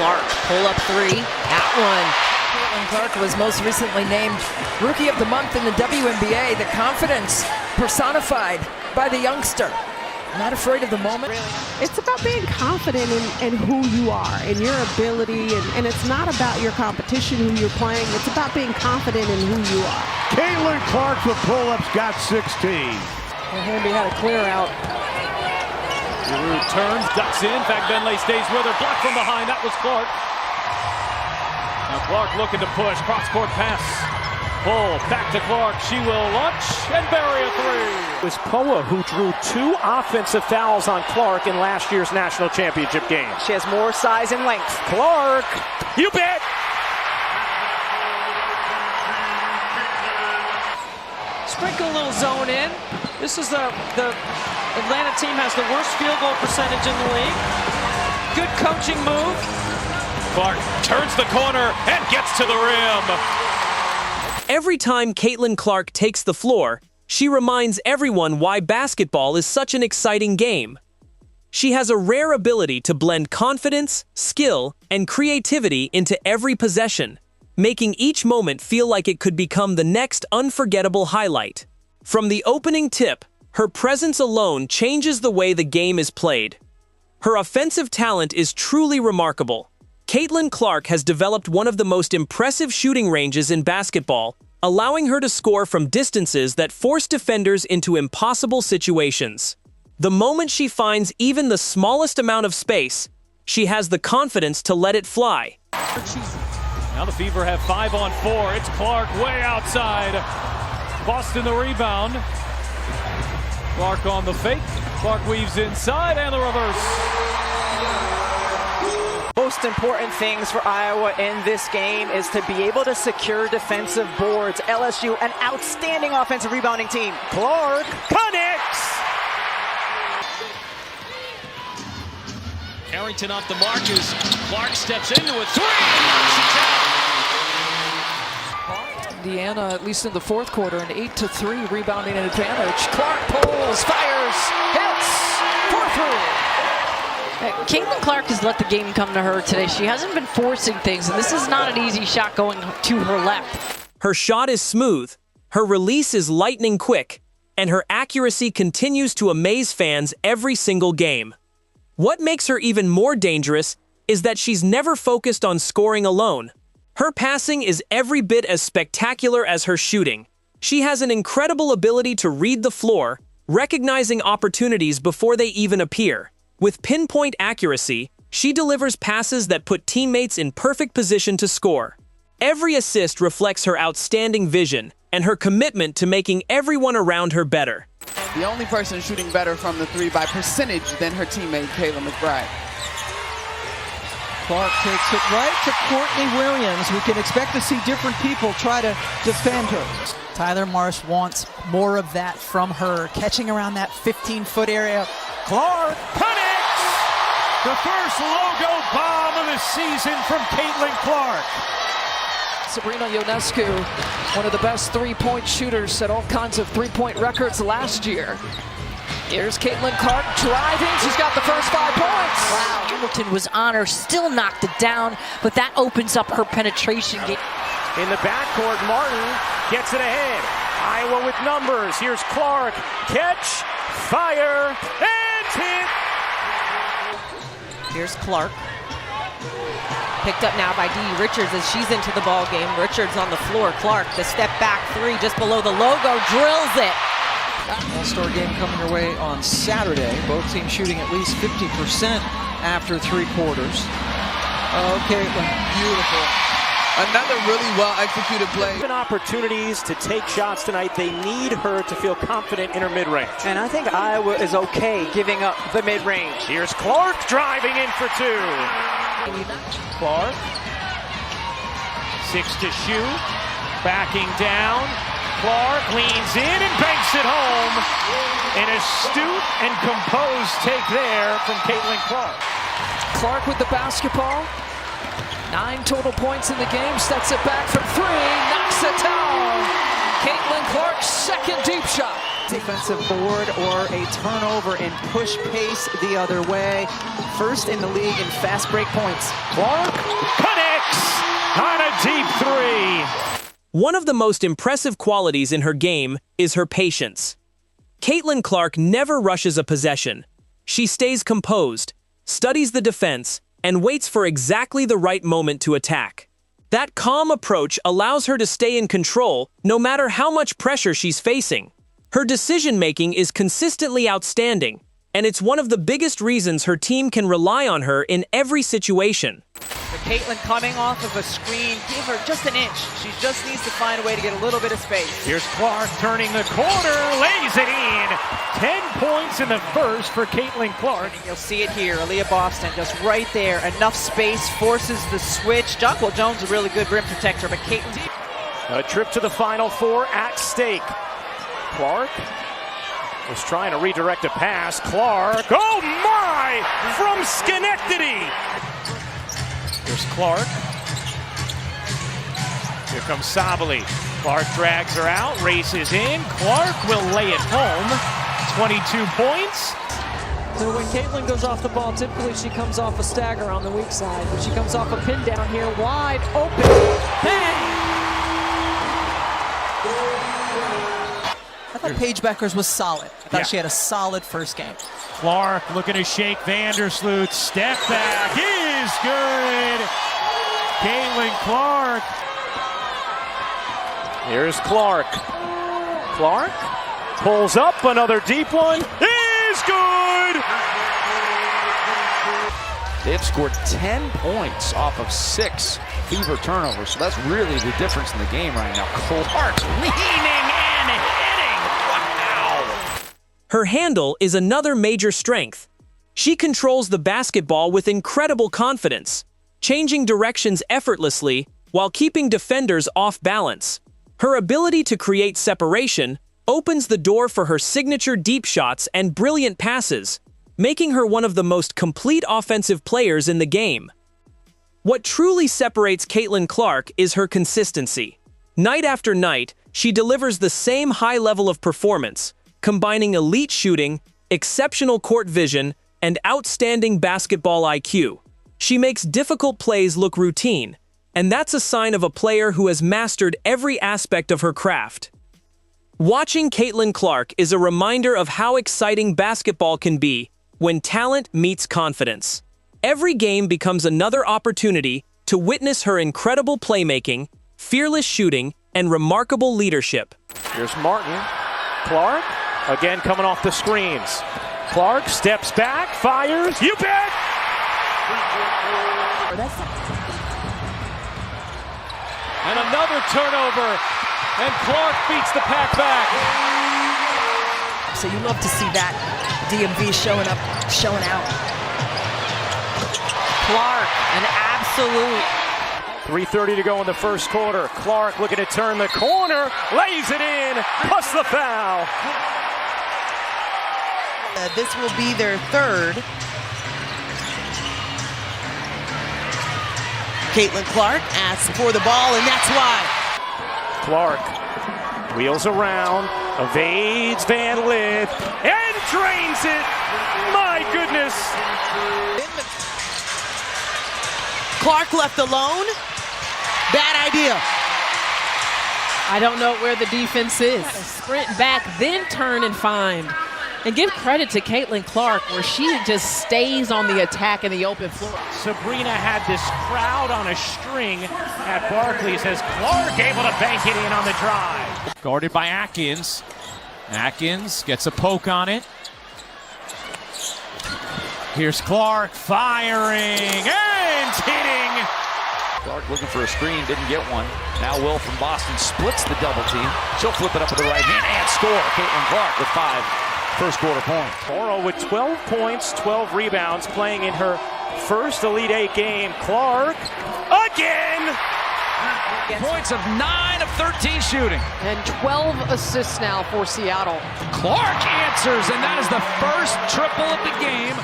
Clark, pull up three, that one. Caitlin Clark was most recently named Rookie of the Month in the WNBA. The confidence personified by the youngster. Not afraid of the moment. It's about being confident in who you are and your ability, and it's not about your competition, who you're playing. It's about being confident in who you are. Caitlin Clark for pull-ups got 16. Hamby had a clear out. Giroux turns, ducks in. Benley stays with her. Blocked from behind. That was Clark. Now Clark looking to push. Cross-court pass. Pull back to Clark. She will launch and bury a three. It was Poa who drew 2 offensive fouls on Clark in last year's national championship game. She has more size and length. Clark, you bet. Sprinkle a little zone in. This is the Atlanta team has the worst field goal percentage in the league. Good coaching move. Clark turns the corner and gets to the rim. Every time Caitlin Clark takes the floor, she reminds everyone why basketball is such an exciting game. She has a rare ability to blend confidence, skill, and creativity into every possession, making each moment feel like it could become the next unforgettable highlight. From the opening tip, her presence alone changes the way the game is played. Her offensive talent is truly remarkable. Caitlin Clark has developed one of the most impressive shooting ranges in basketball, allowing her to score from distances that force defenders into impossible situations. The moment she finds even the smallest amount of space, she has the confidence to let it fly. Now the Fever have 5 on 4. It's Clark way outside. Boston the rebound. Clark on the fake. Clark weaves inside and the reverse. Most important things for Iowa in this game is to be able to secure defensive boards. LSU, an outstanding offensive rebounding team. Clark connects. Harrington off the mark as Clark steps into a three and knocks it down. Indiana, at least in the fourth quarter, an 8-3 rebounding advantage. Clark pulls, fires, hits, 4-3. Caitlin Clark has let the game come to her today. She hasn't been forcing things, and this is not an easy shot going to her left. Her shot is smooth, her release is lightning quick, and her accuracy continues to amaze fans every single game. What makes her even more dangerous is that she's never focused on scoring alone. Her passing is every bit as spectacular as her shooting. She has an incredible ability to read the floor, recognizing opportunities before they even appear. With pinpoint accuracy, she delivers passes that put teammates in perfect position to score. Every assist reflects her outstanding vision and her commitment to making everyone around her better. The only person shooting better from the three by percentage than her teammate, Kayla McBride. Clark takes it right to Courtney Williams. We can expect to see different people try to defend her. Tyler Marsh wants more of that from her, catching around that 15-foot area. Clark connects! The first logo bomb of the season from Caitlin Clark. Sabrina Ionescu, one of the best three-point shooters, set all kinds of three-point records last year. Here's Caitlin Clark driving. She's got the first 5 points. Wow, Hamilton was on her, still knocked it down, but that opens up her penetration game. In the backcourt, Martin gets it ahead. Iowa with numbers. Here's Clark. Catch, fire, and hit. Here's Clark. Picked up now by Dee Richards as she's into the ball game. Richards on the floor. Clark, the step back three just below the logo, drills it. All-Star game coming your way on Saturday. Both teams shooting at least 50% after 3 quarters. Okay, beautiful. Another really well-executed play. Given opportunities to take shots tonight, they need her to feel confident in her mid-range. And I think Iowa is okay giving up the mid-range. Here's Clark driving in for 2. Clark, 6 to shoot, backing down. Clark leans in and banks it home. An astute and composed take there from Caitlin Clark. Clark with the basketball. 9 total points in the game, steps it back from 3, knocks it down. Caitlin Clark's second deep shot. defensive board or a turnover and push pace the other way. First in the league in fast break points. Clark connects on a deep three. One of the most impressive qualities in her game is her patience. Caitlin Clark never rushes a possession. She stays composed, studies the defense, and waits for exactly the right moment to attack. That calm approach allows her to stay in control no matter how much pressure she's facing. Her decision-making is consistently outstanding, and it's one of the biggest reasons her team can rely on her in every situation. Caitlin coming off of a screen, give her just an inch. She just needs to find a way to get a little bit of space. Here's Clark turning the corner, lays it in. 10 points in the first for Caitlin Clark. You'll see it here, Aaliyah Boston just right there. Enough space, forces the switch. Jonquil Jones a really good rim protector, but Caitlin... A trip to the Final Four at stake. Clark was trying to redirect a pass. Clark, oh my! From Schenectady! Here's Clark. Here comes Sabali. Clark drags her out, races in. Clark will lay it home. 22 points. So when Caitlin goes off the ball, typically she comes off a stagger on the weak side. But she comes off a pin down here, wide open. Bang! I thought Paige Beckers was solid. I thought she had a solid first game. Clark looking to shake Vandersloot. Step back is good. Caitlin Clark. Here's Clark. Clark pulls up, another deep one. Is good! They've scored 10 points off of 6 Fever turnovers, so that's really the difference in the game right now. Clark leaning and hitting. Wow! Her handle is another major strength. She controls the basketball with incredible confidence, changing directions effortlessly while keeping defenders off balance. Her ability to create separation opens the door for her signature deep shots and brilliant passes, making her one of the most complete offensive players in the game. What truly separates Caitlin Clark is her consistency. Night after night, she delivers the same high level of performance, combining elite shooting, exceptional court vision, and outstanding basketball IQ. She makes difficult plays look routine, and that's a sign of a player who has mastered every aspect of her craft. Watching Caitlin Clark is a reminder of how exciting basketball can be when talent meets confidence. Every game becomes another opportunity to witness her incredible playmaking, fearless shooting, and remarkable leadership. Here's Martin. Clark, again coming off the screens. Clark steps back, fires. You bet! And another turnover. And Clark beats the pack back. So you love to see that DMV showing up, showing out. Clark, an absolute. 3:30 to go in the first quarter. Clark looking to turn the corner, lays it in, plus the foul. This will be their third. Caitlin Clark asks for the ball, and that's why. Clark wheels around, evades Van Lith, and drains it. My goodness. Clark left alone. Bad idea. I don't know where the defense is. Sprint back, then turn and find. And give credit to Caitlin Clark, where she just stays on the attack in the open floor. Sabrina had this crowd on a string at Barclays as Clark able to bank it in on the drive. Guarded by Atkins. Atkins gets a poke on it. Here's Clark firing and hitting. Clark looking for a screen, didn't get one. Now Will from Boston splits the double team. She'll flip it up with the right hand and score. Caitlin Clark with 5 first quarter points. Toro with 12 points, 12 rebounds, playing in her first Elite 8 game. Clark again. Points of 9 of 13 shooting. And 12 assists now for Seattle. Clark answers, and that is the first triple of the game.